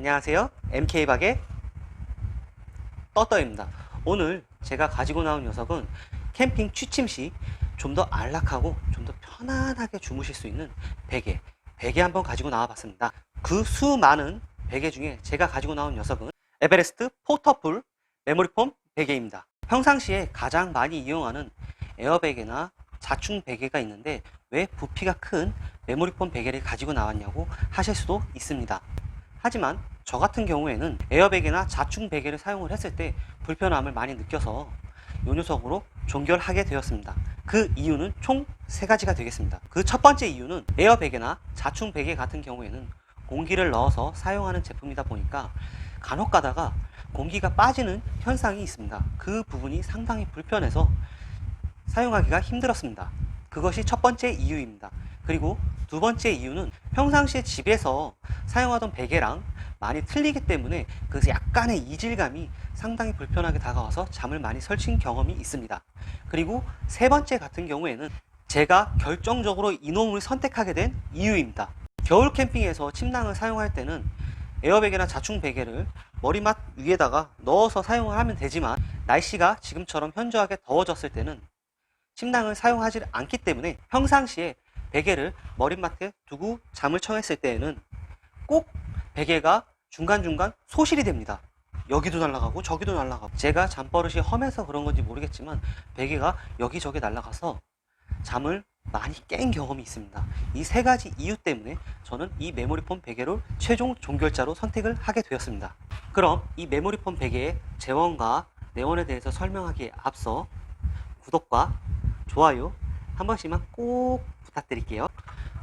안녕하세요. MK박의 떠떠입니다. 오늘 제가 가지고 나온 녀석은 캠핑 취침 시 좀 더 안락하고 좀 더 편안하게 주무실 수 있는 베개 한번 가지고 나와 봤습니다. 그 수많은 베개 중에 제가 가지고 나온 녀석은 에베레스트 포터풀 메모리폼 베개입니다. 평상시에 가장 많이 이용하는 에어베개나 자충 베개가 있는데 왜 부피가 큰 메모리폼 베개를 가지고 나왔냐고 하실 수도 있습니다. 하지만 저 같은 경우에는 에어베개나 자충 베개를 사용을 했을 때 불편함을 많이 느껴서 이 녀석으로 종결하게 되었습니다. 그 이유는 총 3가지가 되겠습니다. 그 첫 번째 이유는 에어베개나 자충 베개 같은 경우에는 공기를 넣어서 사용하는 제품이다 보니까 간혹 가다가 공기가 빠지는 현상이 있습니다. 그 부분이 상당히 불편해서 사용하기가 힘들었습니다. 그것이 첫 번째 이유입니다. 그리고 두 번째 이유는 평상시에 집에서 사용하던 베개랑 많이 틀리기 때문에 그 약간의 이질감이 상당히 불편하게 다가와서 잠을 많이 설친 경험이 있습니다. 그리고 세 번째 같은 경우에는 제가 결정적으로 이놈을 선택하게 된 이유입니다. 겨울 캠핑에서 침낭을 사용할 때는 에어베개나 자충 베개를 머리맡 위에다가 넣어서 사용을 하면 되지만 날씨가 지금처럼 현저하게 더워졌을 때는 침낭을 사용하지 않기 때문에 평상시에 베개를 머리맡에 두고 잠을 청했을 때에는 꼭 베개가 중간중간 소실이 됩니다. 여기도 날아가고 저기도 날아가고 제가 잠버릇이 험해서 그런 건지 모르겠지만 베개가 여기저기 날아가서 잠을 많이 깬 경험이 있습니다. 이 3가지 이유 때문에 저는 이 메모리폼 베개를 최종 종결자로 선택을 하게 되었습니다. 그럼 이 메모리폼 베개의 재원과 내원에 대해서 설명하기에 앞서 구독과 좋아요 한 번씩만 꼭 부탁드릴게요.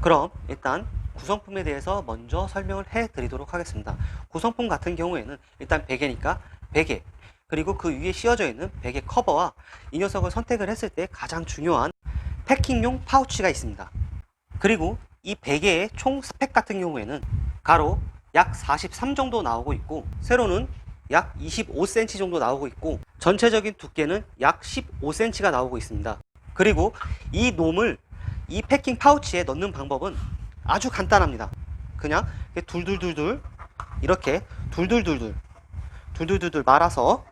그럼 일단 구성품에 대해서 먼저 설명을 해 드리도록 하겠습니다. 구성품 같은 경우에는 일단 베개니까 베개, 그리고 그 위에 씌워져 있는 베개 커버와 이 녀석을 선택을 했을 때 가장 중요한 패킹용 파우치가 있습니다. 그리고 이 베개의 총 스펙 같은 경우에는 가로 약 43 정도 나오고 있고 세로는 약 25cm 정도 나오고 있고 전체적인 두께는 약 15cm가 나오고 있습니다. 그리고 이 놈을 이 패킹 파우치에 넣는 방법은 아주 간단합니다. 그냥 둘둘둘둘 이렇게 둘둘둘둘 말아서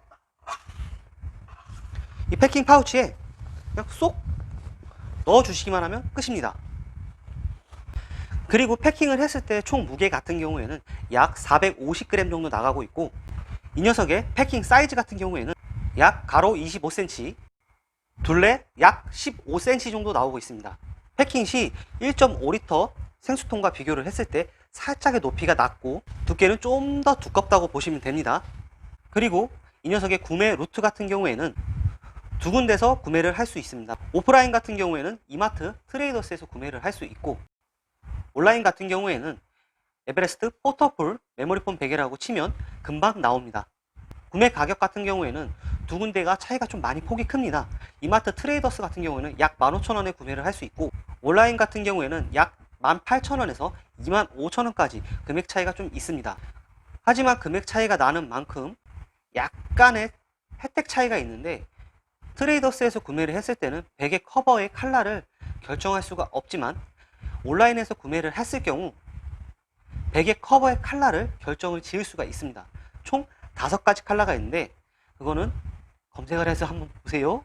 이 패킹 파우치에 그냥 쏙 넣어 주시기만 하면 끝입니다. 그리고 패킹을 했을 때 총 무게 같은 경우에는 약 450g 정도 나가고 있고 이 녀석의 패킹 사이즈 같은 경우에는 약 가로 25cm 둘레 약 15cm 정도 나오고 있습니다. 패킹 시 1.5L 생수통과 비교를 했을 때 살짝의 높이가 낮고 두께는 좀 더 두껍다고 보시면 됩니다. 그리고 이 녀석의 구매 루트 같은 경우에는 두 군데서 구매를 할 수 있습니다. 오프라인 같은 경우에는 이마트, 트레이더스에서 구매를 할 수 있고 온라인 같은 경우에는 에베레스트 포터풀 메모리폼 베개라고 치면 금방 나옵니다. 구매 가격 같은 경우에는 두 군데가 차이가 좀 많이 폭이 큽니다. 이마트 트레이더스 같은 경우에는 약 15,000원에 구매를 할 수 있고 온라인 같은 경우에는 약 18,000원에서 25,000원까지 금액 차이가 좀 있습니다. 하지만 금액 차이가 나는 만큼 약간의 혜택 차이가 있는데 트레이더스에서 구매를 했을 때는 베개 커버의 컬러를 결정할 수가 없지만 온라인에서 구매를 했을 경우 베개 커버의 컬러를 결정을 지을 수가 있습니다. 총 5가지 컬러가 있는데 그거는 검색을 해서 한번 보세요.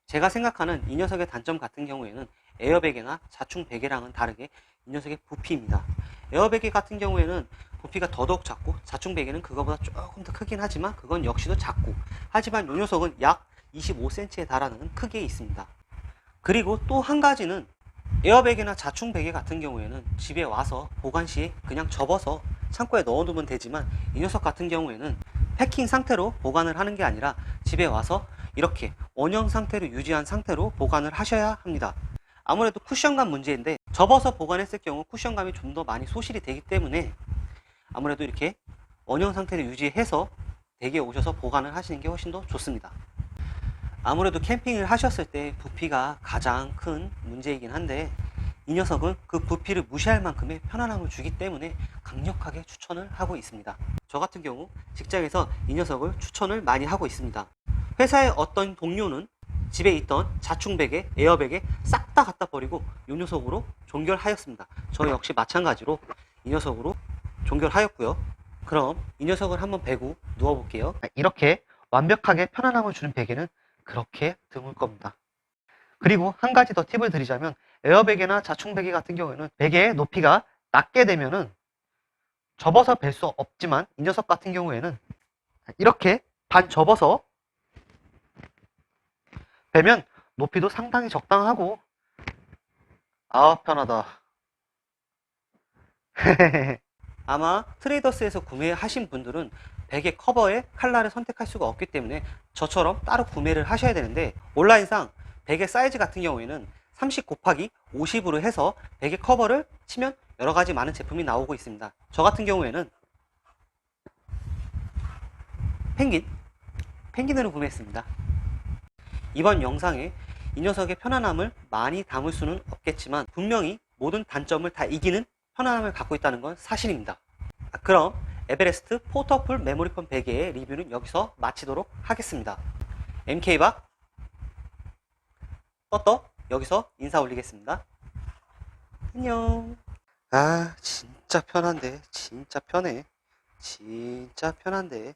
제가 생각하는 이 녀석의 단점 같은 경우에는 에어베개나 자충 베개랑은 다르게 이 녀석의 부피입니다. 에어베개 같은 경우에는 부피가 더더욱 작고 자충 베개는 그거보다 조금 더 크긴 하지만 그건 역시도 작고 하지만 이 녀석은 약 25cm에 달하는 크기에 있습니다. 그리고 또 한 가지는 에어베개나 자충 베개 같은 경우에는 집에 와서 보관 시에 그냥 접어서 창고에 넣어두면 되지만 이 녀석 같은 경우에는 패킹 상태로 보관을 하는 게 아니라 집에 와서 이렇게 원형 상태로 유지한 상태로 보관을 하셔야 합니다. 아무래도 쿠션감 문제인데 접어서 보관했을 경우 쿠션감이 좀 더 많이 소실이 되기 때문에 아무래도 이렇게 원형 상태를 유지해서 댁에 오셔서 보관을 하시는 게 훨씬 더 좋습니다. 아무래도 캠핑을 하셨을 때 부피가 가장 큰 문제이긴 한데 이 녀석은 그 부피를 무시할 만큼의 편안함을 주기 때문에 강력하게 추천을 하고 있습니다. 저 같은 경우 직장에서 이 녀석을 추천을 많이 하고 있습니다. 회사의 어떤 동료는 집에 있던 자충베개, 에어베개 싹 다 갖다 버리고 이 녀석으로 종결하였습니다. 저 역시 마찬가지로 이 녀석으로 종결하였고요. 그럼 이 녀석을 한번 베고 누워볼게요. 이렇게 완벽하게 편안함을 주는 베개는 그렇게 드물 겁니다. 그리고 한 가지 더 팁을 드리자면 에어베개나 자충베개 같은 경우에는 베개의 높이가 낮게 되면은 접어서 벨 수 없지만 이 녀석 같은 경우에는 이렇게 반 접어서 베면 높이도 상당히 적당하고 아 편하다. 아마 트레이더스에서 구매하신 분들은 베개 커버의 컬러를 선택할 수가 없기 때문에 저처럼 따로 구매를 하셔야 되는데 온라인상 베개 사이즈 같은 경우에는 30 곱하기 50으로 해서 베개 커버를 치면 여러가지 많은 제품이 나오고 있습니다. 저 같은 경우에는 펭귄으로 구매했습니다. 이번 영상에 이 녀석의 편안함을 많이 담을 수는 없겠지만 분명히 모든 단점을 다 이기는 편안함을 갖고 있다는 건 사실입니다. 그럼 에베레스트 포터풀 메모리폼 베개의 리뷰는 여기서 마치도록 하겠습니다. MK박 떠떠 여기서 인사 올리겠습니다. 안녕. 아 진짜 편한데 진짜 편해. 진짜 편한데